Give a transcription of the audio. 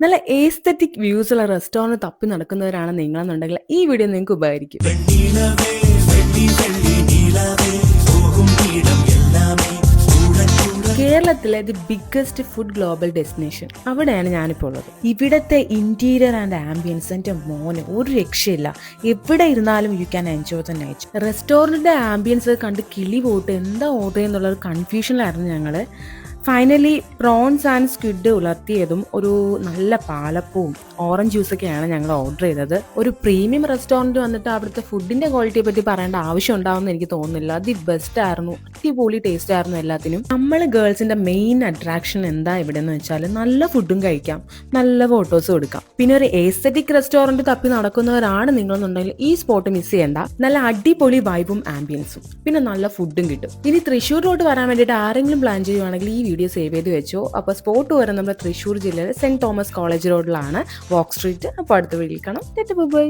നല്ല aesthetic views ഉള്ള restaurant തപ്പി നടക്കുന്നവരാണ് നിങ്ങളെന്നുണ്ടെങ്കിൽ ഈ വീഡിയോ നിങ്ങൾക്ക് ഉപകരിക്കും. കേരളത്തിലെ the biggest food global destination അവിടെയാണ് ഞാനിപ്പോൾ ഉള്ളത്. ഇവിടുത്തെ ഇന്റീരിയർ ആൻഡ് ആംബിയൻസ് എൻ്റെ മോന് ഒരു രക്ഷയില്ല. എവിടെ ഇരുന്നാലും you can enjoy the nature. റെസ്റ്റോറൻറ്റിൻ്റെ ആംബിയൻസ് കണ്ട് കിളി പോയിട്ട് എന്താ ഓർഡർ ചെയ്യുന്നുള്ളൊരു കൺഫ്യൂഷനിലായിരുന്നു ഞങ്ങൾ. ഫൈനലി പ്രോൺസ് ആൻഡ് സ്ക്വിഡ് ഉലർത്തിയതും ഒരു നല്ല പാലപ്പവും ഓറഞ്ച് ജ്യൂസൊക്കെയാണ് ഞങ്ങൾ ഓർഡർ ചെയ്തത്. ഒരു പ്രീമിയം റെസ്റ്റോറൻറ്റ് വന്നിട്ട് അവിടുത്തെ ഫുഡിൻ്റെ ക്വാളിറ്റിയെ പറ്റി പറയേണ്ട ആവശ്യം ഉണ്ടാവുമെന്ന് എനിക്ക് തോന്നുന്നില്ല. ദി ബെസ്റ്റ് ആയിരുന്നു, അടിപൊളി ടേസ്റ്റ് ആയിരുന്നു എല്ലാത്തിനും. നമ്മൾ ഗേൾസിൻ്റെ മെയിൻ അട്രാക്ഷൻ എന്താ ഇവിടെ എന്ന് വെച്ചാൽ നല്ല ഫുഡും കഴിക്കാം, നല്ല ഫോട്ടോസും എടുക്കാം. പിന്നെ ഒരു ഏസ്തെറ്റിക് റെസ്റ്റോറൻറ്റ് തപ്പി നടക്കുന്നവരാണ് നിങ്ങളെന്നുണ്ടെങ്കിൽ ഈ സ്പോട്ട് മിസ് ചെയ്യേണ്ട. നല്ല അടിപൊളി വൈബും ആംബിയൻസും പിന്നെ നല്ല ഫുഡും കിട്ടും. ഇനി തൃശ്ശൂരിലോട്ട് വരാൻ വേണ്ടിയിട്ട് ആരെങ്കിലും പ്ലാൻ ചെയ്യുവാണെങ്കിൽ ഈ വീഡിയോ സേവ് ചെയ്ത് വെച്ചോ. അപ്പോൾ സ്പോട്ട് വരുന്നത് നമ്മുടെ തൃശ്ശൂർ ജില്ലയിലെ സെന്റ് തോമസ് കോളേജ് റോഡിലാണ്, വോക്ക് സ്ട്രീറ്റ്. അപ്പോൾ അടുത്ത വീഡിയോയിൽ കാണാം. ബൈ.